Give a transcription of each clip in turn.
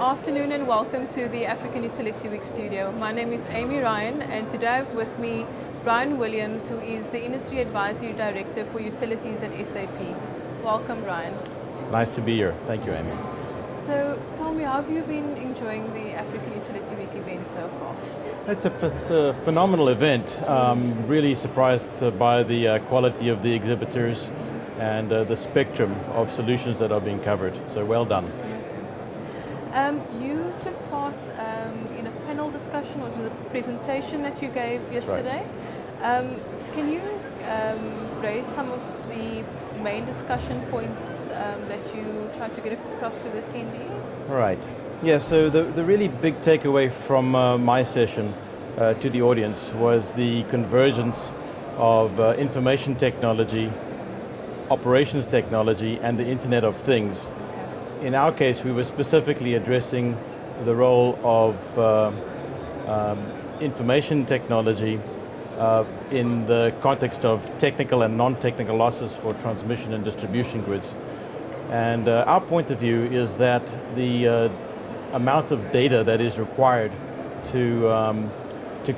afternoon and welcome to the African Utility Week studio. My name is Amy Ryan and today I have with me Brian Williams, who is the Industry Advisory Director for Utilities at SAP. Welcome, Brian. Nice to be here. Thank you, Amy. So tell me, how have you been enjoying the African Utility Week event so far? It's a phenomenal event. Really surprised by the quality of the exhibitors and the spectrum of solutions that are being covered. So well done. You took part in a panel discussion, or was it a presentation that you gave yesterday? Right. Can you raise some of the main discussion points that you tried to get across to the attendees? Right. Yeah, so the really big takeaway from my session to the audience was the convergence of information technology, operations technology, and the Internet of Things. In our case, we were specifically addressing the role of information technology in the context of technical and non-technical losses for transmission and distribution grids. And our point of view is that the amount of data that is required to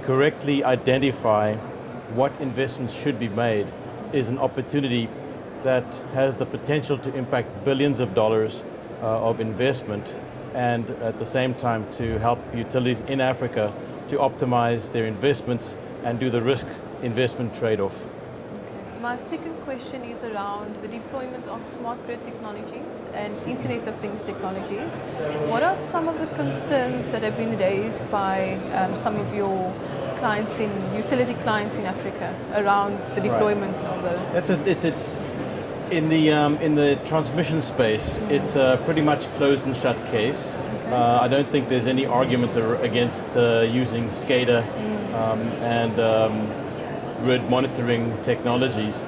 correctly identify what investments should be made is an opportunity that has the potential to impact billions of dollars of investment, and at the same time to help utilities in Africa to optimize their investments and do the risk investment trade-off. Okay. My second question is around the deployment of smart grid technologies and Internet of Things technologies. What are some of the concerns that have been raised by some of your clients, utility clients in Africa, around the deployment of those? In the transmission space, it's a pretty much closed and shut case. Okay. I don't think there's any argument against using SCADA and grid monitoring technologies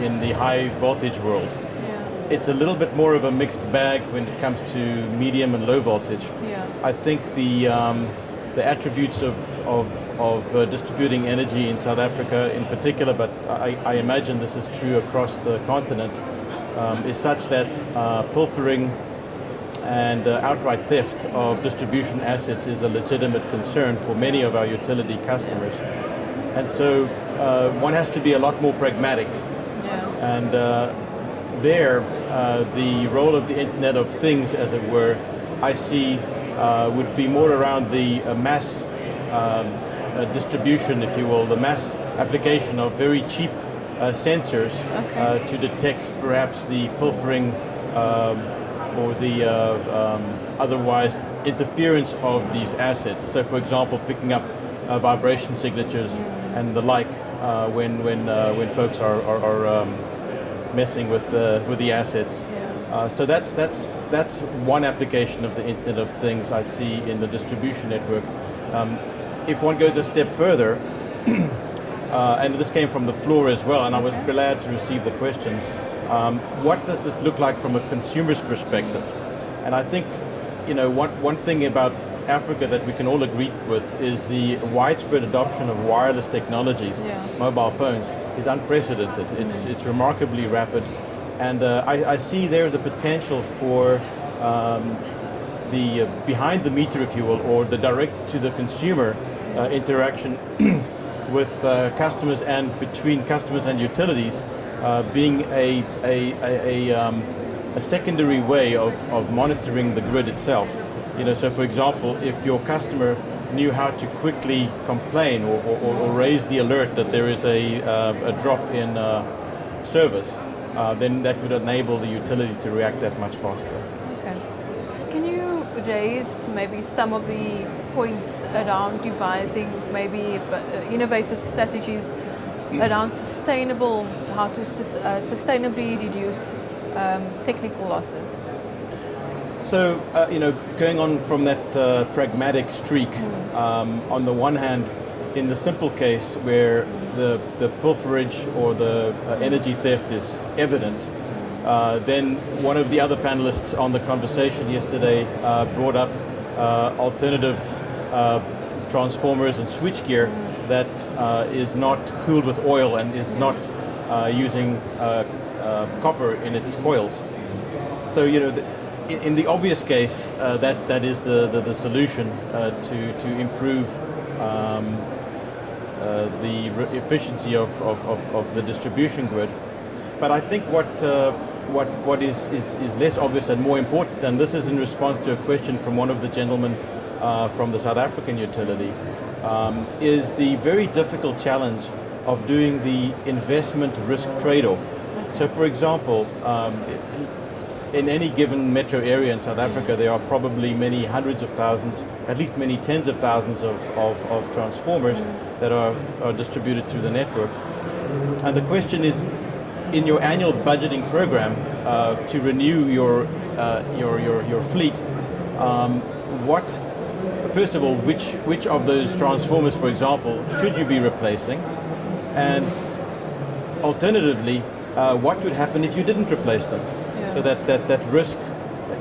in the high voltage world. Yeah. It's a little bit more of a mixed bag when it comes to medium and low voltage. Yeah. I think the attributes of distributing energy in South Africa in particular, but I imagine this is true across the continent, is such that pilfering and outright theft of distribution assets is a legitimate concern for many of our utility customers. And so one has to be a lot more pragmatic. Yeah. And the role of the Internet of Things, as it were, I see would be more around the mass distribution, if you will, the mass application of very cheap sensors to detect perhaps the pilfering or the otherwise interference of these assets. So, for example, picking up vibration signatures and the like when folks are messing with the assets. So that's one application of the Internet of Things I see in the distribution network. If one goes a step further, and this came from the floor as well, and I was glad to receive the question, what does this look like from a consumer's perspective? And I think, one thing about Africa that we can all agree with is the widespread adoption of wireless technologies, mobile phones, is unprecedented. It's remarkably rapid. And I see there the potential for the behind the meter, if you will, or the direct to the consumer interaction with customers and between customers and utilities being a secondary way of monitoring the grid itself. So for example, if your customer knew how to quickly complain or raise the alert that there is a drop in service, then that would enable the utility to react that much faster. Okay. Can you raise maybe some of the points around devising maybe innovative strategies around how to sustainably reduce technical losses? So, going on from that pragmatic streak, on the one hand, in the simple case where the pilferage or the energy theft is evident, then one of the other panelists on the conversation yesterday brought up alternative transformers and switchgear that is not cooled with oil and is not using copper in its coils. So in the obvious case, that is the solution to improve the efficiency of the distribution grid. But I think what is less obvious and more important, and this is in response to a question from one of the gentlemen from the South African utility, is the very difficult challenge of doing the investment risk trade-off. So for example, in any given metro area in South Africa, there are probably many hundreds of thousands, at least many tens of thousands of transformers that are distributed through the network. And the question is, in your annual budgeting program to renew your fleet, first of all, which of those transformers, for example, should you be replacing? And alternatively, what would happen if you didn't replace them? Yeah. So that risk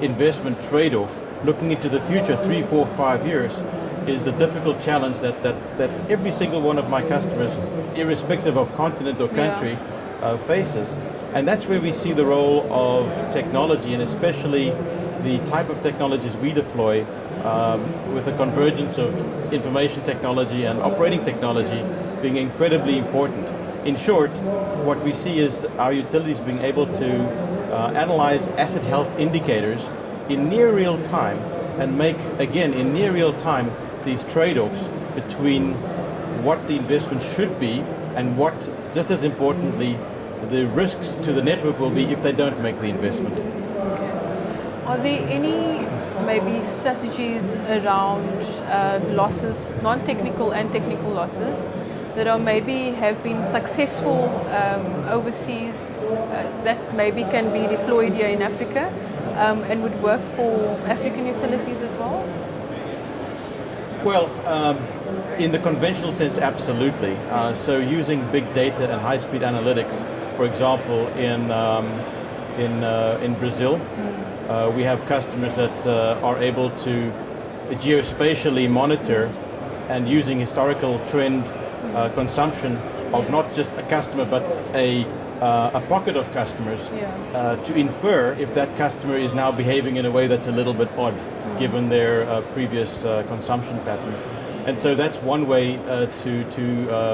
investment trade-off, looking into the future 3, 4, 5 years, is a difficult challenge that every single one of my customers, irrespective of continent or country, faces. And that's where we see the role of technology, and especially the type of technologies we deploy with the convergence of information technology and operating technology being incredibly important. In short, what we see is our utilities being able to analyze asset health indicators in near real time and make, again, in near real time, these trade-offs between what the investment should be and what, just as importantly, the risks to the network will be if they don't make the investment. Are there any maybe strategies around losses, non-technical and technical losses, that are maybe have been successful overseas that maybe can be deployed here in Africa and would work for African utilities as well? Well, in the conventional sense, absolutely. So using big data and high-speed analytics, for example, in Brazil, we have customers that are able to geospatially monitor and using historical trend consumption of not just a customer but a pocket of customers to infer if that customer is now behaving in a way that's a little bit odd given their previous consumption patterns. And so that's one way to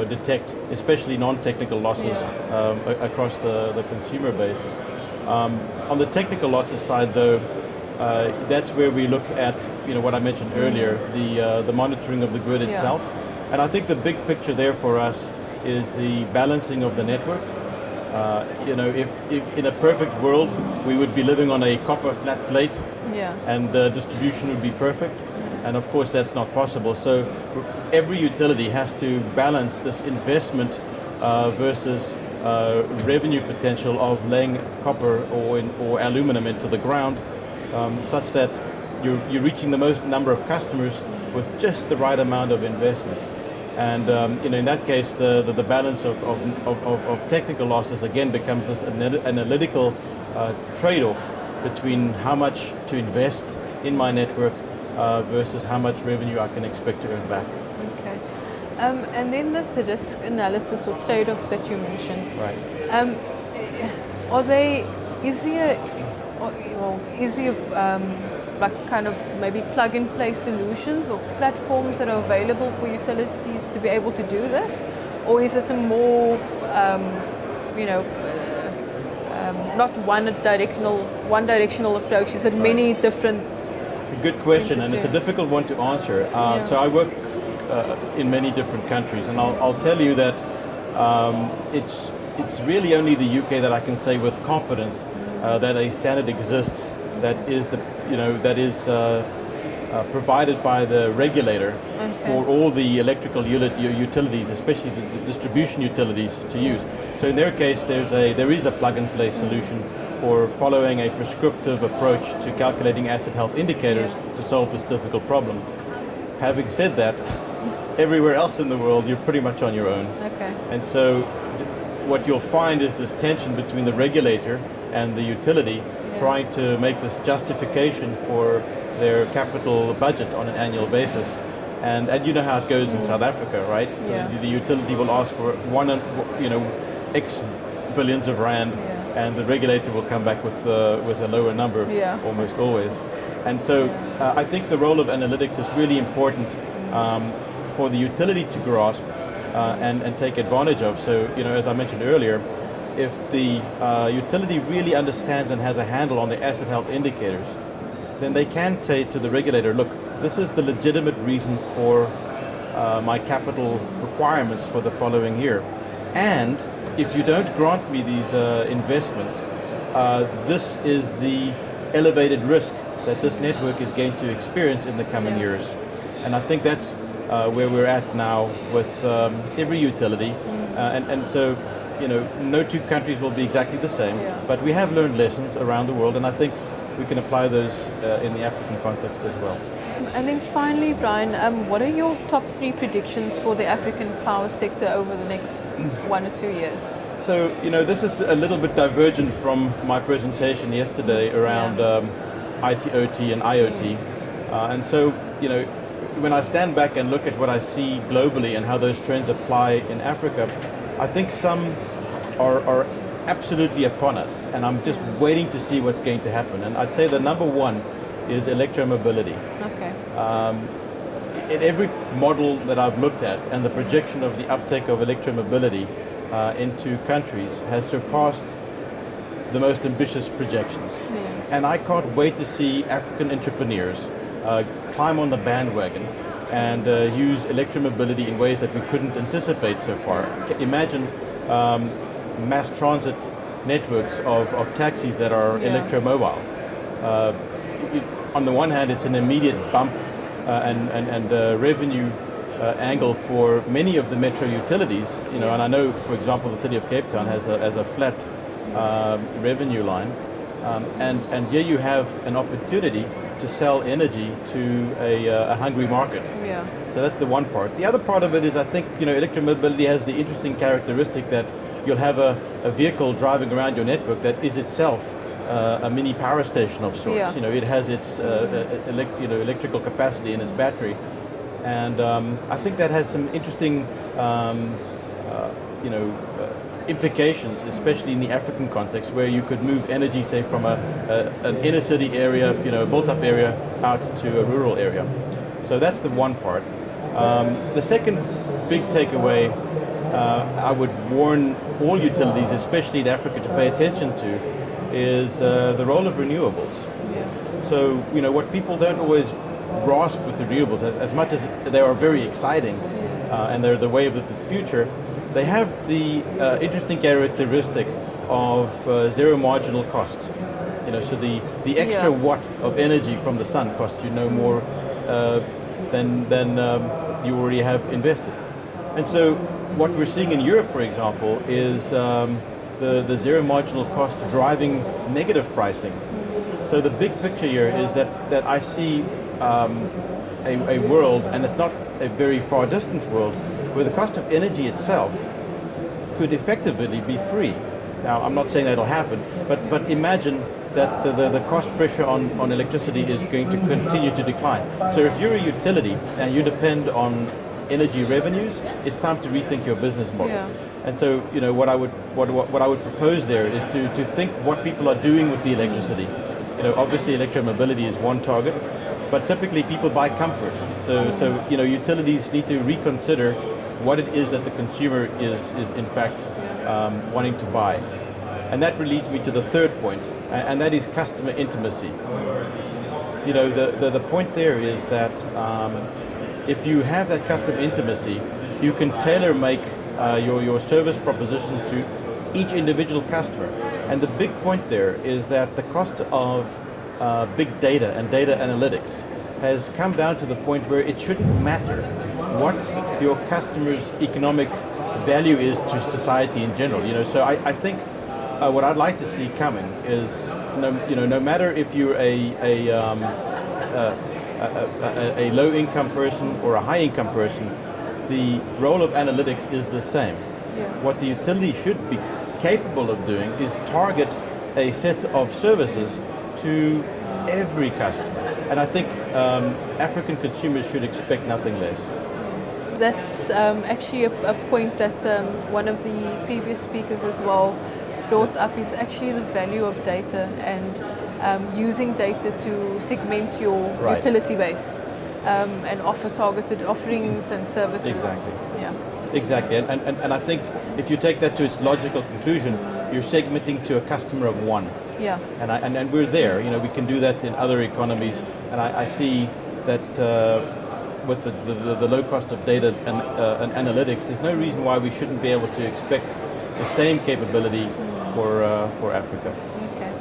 detect especially non-technical losses across the consumer base. On the technical losses side though, that's where we look at what I mentioned earlier, the monitoring of the grid itself. And I think the big picture there for us is the balancing of the network. If in a perfect world we would be living on a copper flat plate and distribution would be perfect. And of course that's not possible. So every utility has to balance this investment versus revenue potential of laying copper or aluminum into the ground, such that you're reaching the most number of customers with just the right amount of investment. And in that case, the balance of technical losses again becomes this analytical trade-off between how much to invest in my network versus how much revenue I can expect to earn back. Okay. And then this risk analysis or trade-offs that you mentioned. Right. Is there like kind of maybe plug-and-play solutions or platforms that are available for utilities to be able to do this? Or is it a more, not one directional approach? Is it many different? Good question, and it's a difficult one to answer. So I work in many different countries, and I'll tell you that it's really only the UK that I can say with confidence that a standard exists that is provided by the regulator for all the electrical utilities, especially the distribution utilities, to use. So in their case, there is a plug-and-play solution for following a prescriptive approach to calculating asset health indicators to solve this difficult problem. Having said that, everywhere else in the world, you're pretty much on your own. Okay. And so what you'll find is this tension between the regulator and the utility trying to make this justification for their capital budget on an annual basis. And you know how it goes in South Africa, right? So the utility will ask for X billions of rand and the regulator will come back with a lower number, almost always. And so I think the role of analytics is really important for the utility to grasp and take advantage of. So, as I mentioned earlier, if the utility really understands and has a handle on the asset health indicators, then they can say to the regulator, look, this is the legitimate reason for my capital requirements for the following year. And if you don't grant me these investments, this is the elevated risk that this network is going to experience in the coming years. And I think that's where we're at now with every utility. And so, no two countries will be exactly the same, but we have learned lessons around the world, and I think we can apply those in the African context as well. And then finally, Brian, what are your top 3 predictions for the African power sector over the next 1 or 2 years? So, this is a little bit divergent from my presentation yesterday around IT, OT, and IoT. And so, when I stand back and look at what I see globally and how those trends apply in Africa, I think some are absolutely upon us, and I'm just waiting to see what's going to happen. And I'd say the number one is electromobility. Okay. In every model that I've looked at, and the projection of the uptake of electromobility into countries has surpassed the most ambitious projections. And I can't wait to see African entrepreneurs climb on the bandwagon and use electromobility in ways that we couldn't anticipate so far. Imagine mass transit networks of taxis that are electromobile. On the one hand, it's an immediate bump and revenue angle for many of the metro utilities. And I know, for example, the city of Cape Town has a flat revenue line, and here you have an opportunity to sell energy to a hungry market. So that's the one part. The other part of it is, I think, electromobility has the interesting characteristic that you'll have a vehicle driving around your network that is itself a mini power station of sorts. It has its electrical capacity in its battery, and I think that has some interesting implications, especially in the African context, where you could move energy, say, from an inner city area, a built-up area, out to a rural area. So that's the one part. The second big takeaway I would warn all utilities, especially in Africa, to pay attention to is the role of renewables. So, what people don't always grasp with renewables, as much as they are very exciting and they're the wave of the future, they have the interesting characteristic of zero marginal cost. So the extra watt of energy from the sun costs you no more than you already have invested. And so what we're seeing in Europe, for example, is the zero marginal cost driving negative pricing. So the big picture here is that I see a world, and it's not a very far distant world, where the cost of energy itself could effectively be free. Now, I'm not saying that'll happen, but imagine that the cost pressure on electricity is going to continue to decline. So if you're a utility and you depend on energy revenues, it's time to rethink your business model. And so, what I would propose there is to think what people are doing with the electricity. Obviously electromobility is one target, but typically people buy comfort. So utilities need to reconsider what it is that the consumer is in fact wanting to buy. And that leads me to the third point, and that is customer intimacy. The point there is that if you have that customer intimacy, you can tailor make your service proposition to each individual customer. And the big point there is that the cost of big data and data analytics has come down to the point where it shouldn't matter what your customer's economic value is to society in general. So I think what I'd like to see coming is no matter if you're a low-income person or a high-income person, the role of analytics is the same. What the utility should be capable of doing is target a set of services to every customer. And I think African consumers should expect nothing less. That's actually a point that one of the previous speakers as well brought up is actually the value of data and using data to segment your utility base and offer targeted offerings and services. Exactly. Yeah. Exactly, and I think if you take that to its logical conclusion, you're segmenting to a customer of one. Yeah. And we're there. You know, we can do that in other economies, and I see that with the low cost of data and analytics, there's no reason why we shouldn't be able to expect the same capability for Africa. Okay.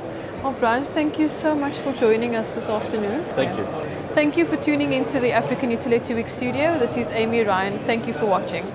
Well, Brian, thank you so much for joining us this afternoon. Thank you. Thank you for tuning into the African Utility Week studio. This is Amy Ryan. Thank you for watching.